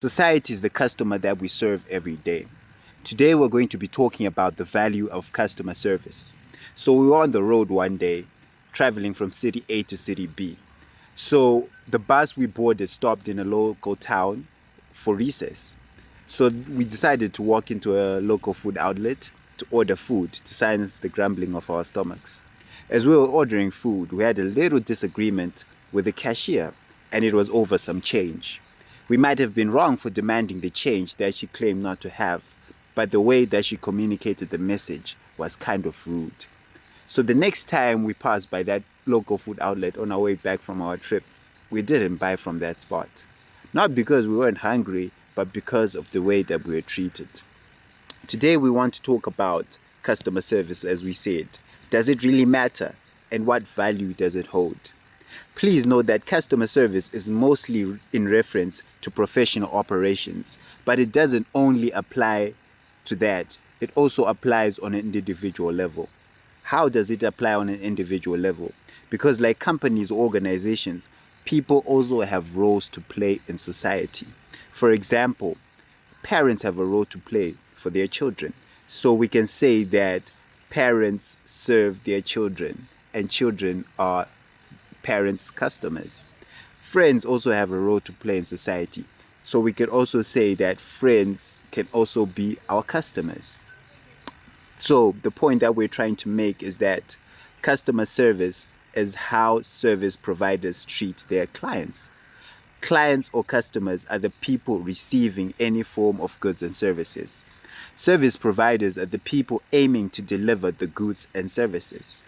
Society is the customer that we serve every day. Today, we're going to be talking about the value of customer service. So, we were on the road one day, traveling from city A to city B. So, the bus we boarded stopped in a local town for recess. So, we decided to walk into a local food outlet to order food to silence the grumbling of our stomachs. As we were ordering food, we had a little disagreement with the cashier, and it was over some change. We might have been wrong for demanding the change that she claimed not to have, but the way that she communicated the message was kind of rude. So the next time we passed by that local food outlet on our way back from our trip, we didn't buy from that spot. Not because we weren't hungry, but because of the way that we were treated. Today we want to talk about customer service, as we said. Does it really matter? And what value does it hold? Please note that customer service is mostly in reference to professional operations, but it doesn't only apply to that, it also applies on an individual level. How does it apply on an individual level? Because, like companies or organizations, people also have roles to play in society. For example, parents have a role to play for their children. So we can say that parents serve their children and children are parents' customers. Friends also have a role to play in society. So we can also say that friends can also be our customers. So the point that we're trying to make is that customer service is how service providers treat their clients. Clients or customers are the people receiving any form of goods and services. Service providers are the people aiming to deliver the goods and services.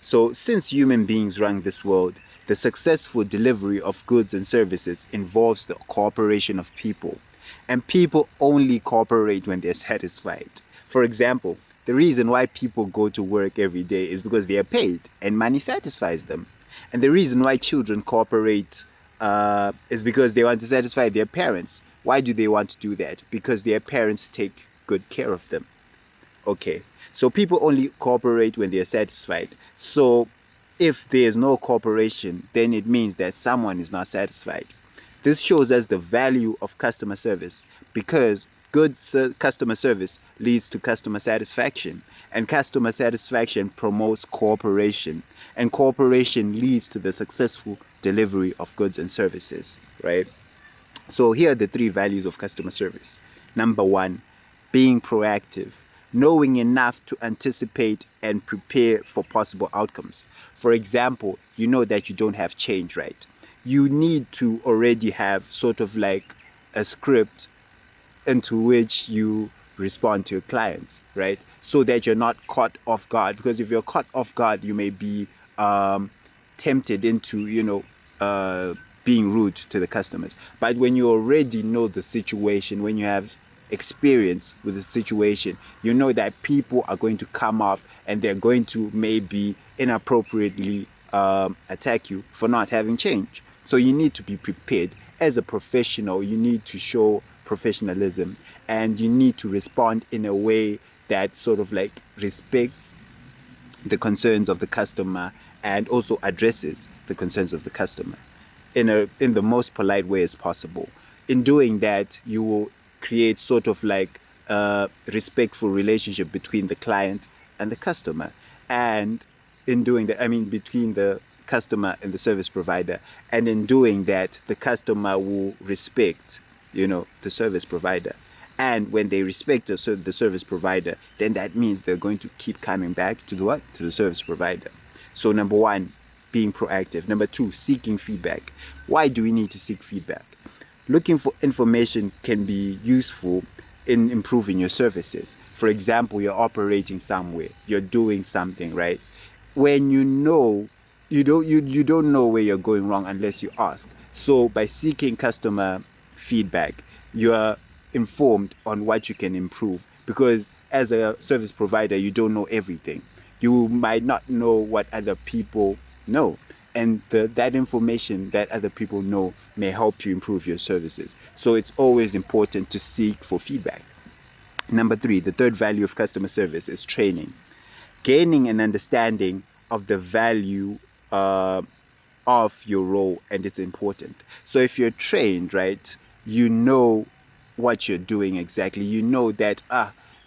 So, since human beings run this world, the successful delivery of goods and services involves the cooperation of people. And people only cooperate when they're satisfied. For example, the reason why people go to work every day is because they are paid and money satisfies them. And the reason why children cooperate is because they want to satisfy their parents. Why do they want to do that? Because their parents take good care of them. Okay, so people only cooperate when they are satisfied. So if there's no cooperation, then it means that someone is not satisfied. This shows us the value of customer service because customer service leads to customer satisfaction, and customer satisfaction promotes cooperation, and cooperation leads to the successful delivery of goods and services, right? So here are the three values of customer service. Number one, being proactive, knowing enough to anticipate and prepare for possible outcomes. For example, you know that you don't have change, right? You need to already have sort of like a script into which you respond to your clients, right? So that you're not caught off guard. Because if you're caught off guard, you may be tempted into, being rude to the customers. But when you already know the situation, when you have experience with the situation, you know that people are going to come off and they're going to maybe inappropriately attack you for not having change. So you need to be prepared. As a professional, you need to show professionalism and you need to respond in a way that sort of like respects the concerns of the customer and also addresses the concerns of the customer in the most polite way as possible. In doing that, you will create sort of like a respectful relationship between the client and the customer. And in doing that, I mean, between the customer and the service provider. And in doing that, the customer will respect, the service provider. And when they respect the service provider, then that means they're going to keep coming back to the service provider. So number one, being proactive. Number two, seeking feedback. Why do we need to seek feedback? Looking for information can be useful in improving your services. For example, you're operating somewhere, you're doing something, right? When you know, you don't know where you're going wrong unless you ask. So by seeking customer feedback, you are informed on what you can improve, because as a service provider, you don't know everything. You might not know what other people know, and that information that other people know may help you improve your services. So it's always important to seek for feedback. Number three, the third value of customer service is training. Gaining an understanding of the value of your role, and it's important. So if you're trained, right, you know what you're doing exactly. You know that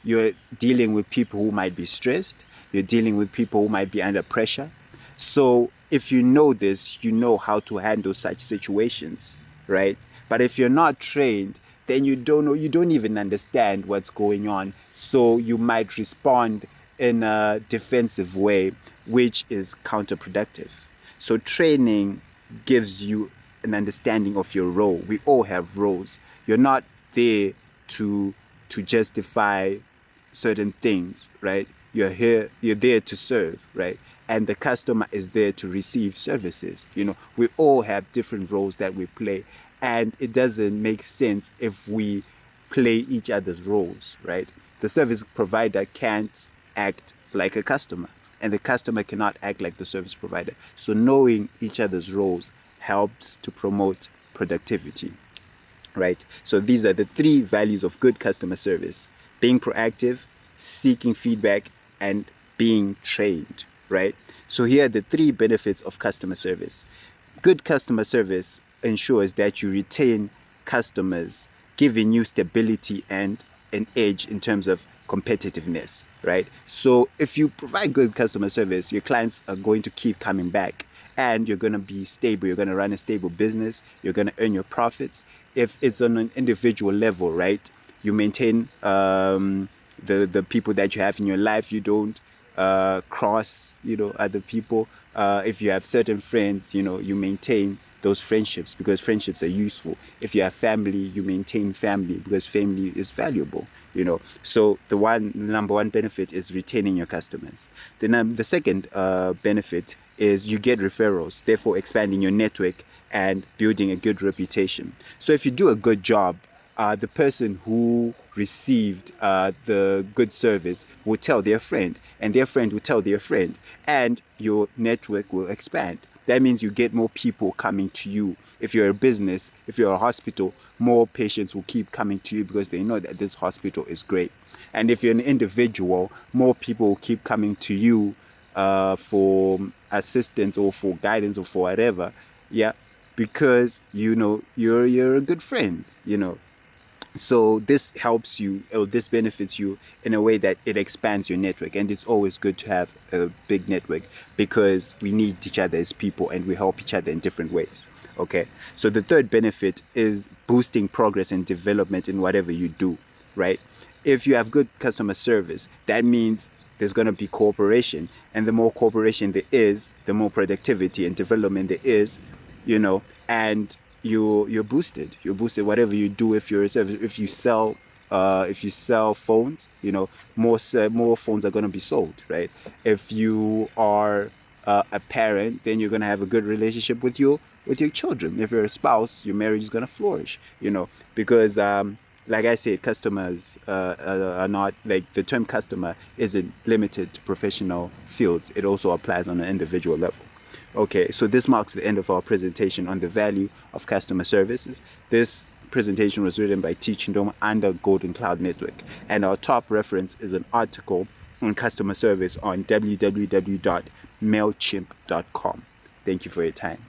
you're dealing with people who might be stressed, you're dealing with people who might be under pressure. So if you know this, you know how to handle such situations, right? But if you're not trained, then you don't know, you don't even understand what's going on. So you might respond in a defensive way, which is counterproductive. So training gives you an understanding of your role. We all have roles. You're not there to justify certain things, right? You're there to serve, right? And the customer is there to receive services. We all have different roles that we play, and it doesn't make sense if we play each other's roles, right? The service provider can't act like a customer, and the customer cannot act like the service provider. So knowing each other's roles helps to promote productivity, right? So these are the three values of good customer service: being proactive, seeking feedback, and being trained, right? So here are the three benefits of customer service. Good customer service ensures that you retain customers, giving you stability and an edge in terms of competitiveness, right? So if you provide good customer service, your clients are going to keep coming back, and you're going to be stable. You're going to run a stable business. You're going to earn your profits. If it's on an individual level, right, you maintain the people that you have in your life. You don't cross other people. If you have certain friends, you maintain those friendships, because friendships are useful. If you have family, you maintain family, because family is valuable. So the number one benefit is retaining your customers. The second benefit is you get referrals, therefore expanding your network and building a good reputation. So if you do a good job, the person who received the good service will tell their friend, and their friend will tell their friend, and your network will expand. That means you get more people coming to you. If you're a business, if you're a hospital, more patients will keep coming to you because they know that this hospital is great. And if you're an individual, more people will keep coming to you for assistance or for guidance or for whatever. Yeah, because you're a good friend. So this helps you, or this benefits you in a way that it expands your network. And it's always good to have a big network, because we need each other as people and we help each other in different ways. Okay, so the third benefit is boosting progress and development in whatever you do, right? If you have good customer service, that means there's going to be cooperation, and the more cooperation there is, the more productivity and development there is, and you're boosted. Whatever you do. If you're a service, if you sell phones, more phones are going to be sold, right? If you are a parent, then you're going to have a good relationship with your children. If you're a spouse, your marriage is going to flourish, because like I said, customers are not, like, the term customer isn't limited to professional fields. It also applies on an individual level. Okay, so this marks the end of our presentation on the value of customer services. This presentation was written by Teaching Dome under Golden Cloud Network, and our top reference is an article on customer service on www.mailchimp.com. Thank you for your time.